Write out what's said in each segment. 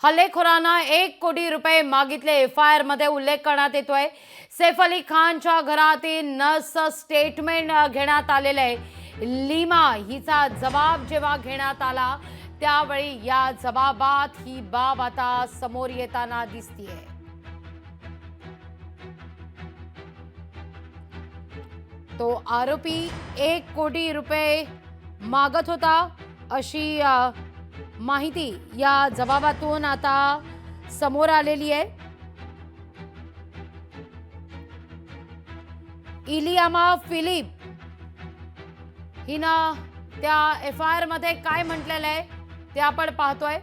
हल्लेखोरांना 1 कोटी रुपये मागितले FIR मध्ये उल्लेख करण्यात येतोय। सैफ अली खानच्या घरातील नस स्टेटमेंट घेण्यात आलेले आहे। लीमा हिचा जबाब जेव्हा घेण्यात आला त्यावेळी या जबाबात ही बाब आता समोर येताना दिसतीये। तो आरोपी 1 कोटी रुपये मागत होता अशी माहिती या जबाबातून आता समोर आलेली आहे। इलियामा फिलिप हिनं त्या FIR मध्ये काय म्हटलेलं आहे ते आपण पाहतोय।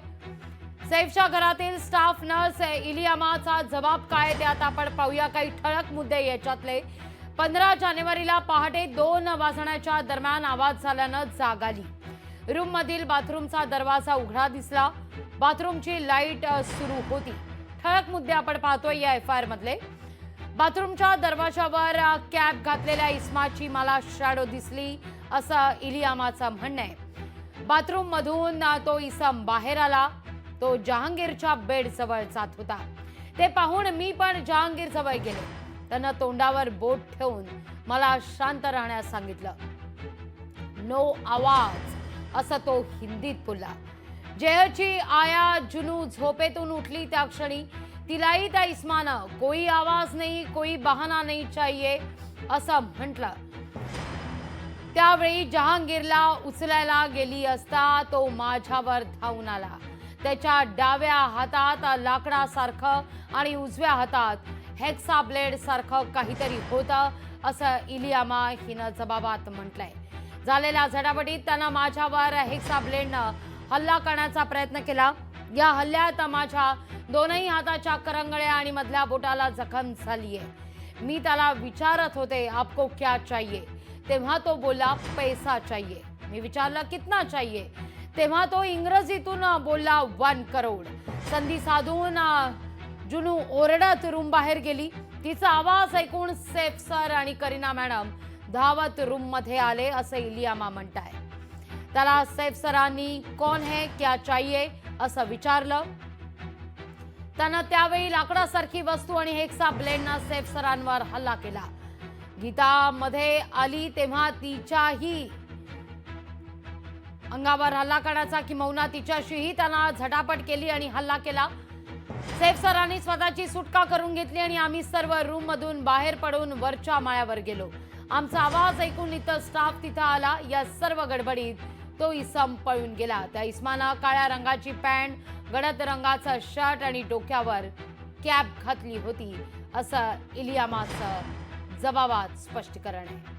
सैफच्या घरातील स्टाफ नर्स इलियामाचा जबाब काय ते आता आपण पाहूया। काही ठळक मुद्दे याच्यातले। 15 जानेवारीला पहाटे 2 वाजण्याच्या दरम्यान आवाज झाल्यानं जाग आली। रूम मधील बाथरूमचा दरवाजा उघडा दिसला। बाथरूमची लाईट सुरू होती। ठळक मुद्दे आपण पाहतोय या FIR मधले। बाथरूमच्या दरवाजावर कॅप घातलेल्या इस्माची मला शॅडो दिसली असं इलियामाचं म्हणणं आहे। बाथरूम मधून तो इसम बाहेर आला। तो जहांगीरच्या बेड जवळ जात होता। ते पाहून मी पण जहांगीर जवळ गेले। त्यानं तोंडावर बोट ठेवून मला शांत राहण्यास सांगितलं। नो आवाज असं तो हिंदीत बोलला। जयची आया जुनू झोपेतून उठली त्या क्षणी तिलाही त्या इस्मानं कोई आवाज नहीं कोई बहाना नहीं चाहिए असं म्हटलं। त्यावेळी जहांगीरला उचलायला गेली असता तो माझ्यावर धावून आला। त्याच्या डाव्या हातात लाकडासारखं आणि उजव्या हातात हेक्सा ब्लेड सारखं काहीतरी होतं असं इलियामा हिनं जबाबात म्हटलंय। झालेल्या झटापटीत त्यानं माझ्यावर हेक्सा ब्लेडनं हल्ला करण्याचा प्रयत्न केला। या हल्ल्यात माझ्या दोनही हाताच्या करंगळ्या आणि मधल्या बोटाला जखम झालीये। मी त्याला विचारत होते आपको क्या चाहिए तेव्हा तो बोला पैसा चाहिए। मी विचारलं कितना चाहिए तेव्हा तो इंग्रजीतून बोलला 1 करोड। संधी साधून जुनू ओरडत रूम बाहेर गेली। तिचा आवाज ऐकून सैफ सर आणि करीना मॅडम धावत रूम मध्ये आले असं इलियामा म्हणताय। त्याला सैफ सरांनी कौन है क्या चाहिए असं विचारलं। त्यानं त्यावेळी लाकडासारखी वस्तू आणि हेक्सा ब्लेडनं सैफ सरांवर हल्ला केला। गीता मध्ये आली तेव्हा तिच्याही अंगावर हल्ला करण्याचा किंबहुना तिच्याशीही त्यानं झटापट केली आणि हल्ला केला। सैफ सरांनी स्वतःची सुटका करून घेतली आणि आम्ही सर्व रूम मधून बाहेर पडून वरच्या माळ्यावर गेलो। आमचा आवाज ऐकून इतर स्टाफ तिथं आला। या सर्व गडबडीत तो इसम पळून गेला। त्या इसमानं काळ्या रंगाची पॅन्ट, गडद रंगाचा शर्ट आणि डोक्यावर कॅप घातली होती असं इलियामाचं जबाबात स्पष्टीकरण आहे।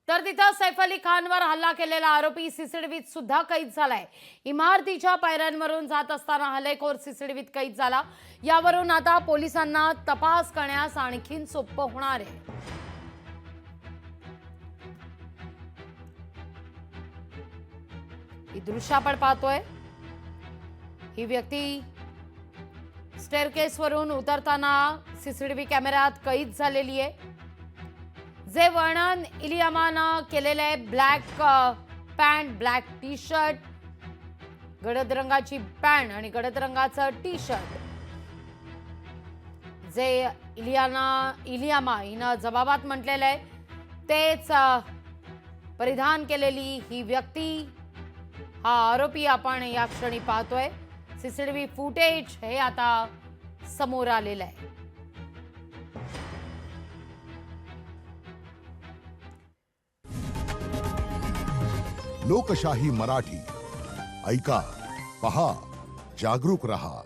तर तिथं सैफ अली खानवर हल्ला केलेला आरोपी सीसीटीव्हीत सुद्धा कैद झालाय। इमारतीच्या पायऱ्यांवरून जात असताना हल्लेखोर सीसीटीव्हीत कैद झाला। यावरून आता पोलिसांना तपास करण्यास आणखीन सोपं होणार आहे। ही दृश्य आपण पाहतोय। ही व्यक्ती स्टेअरकेसवरून उतरताना सीसीटीव्ही कॅमेऱ्यात कैद झालेली आहे। जे वर्णन इलियामानं केलेले black pant, black tea shirt, गडद रंगाची पॅन्ट आणि गडद रंगाचं टी शर्ट जे इलियामा हिनं जबाबात म्हटलेलं आहे तेच परिधान केलेली ही व्यक्ती, हा आरोपी आपण या क्षणी पाहतोय। सीसीटीव्ही फुटेज हे आता समोर आलेलं आहे। लोकशाही मराठी ऐका, पहा, जागरूक रहा।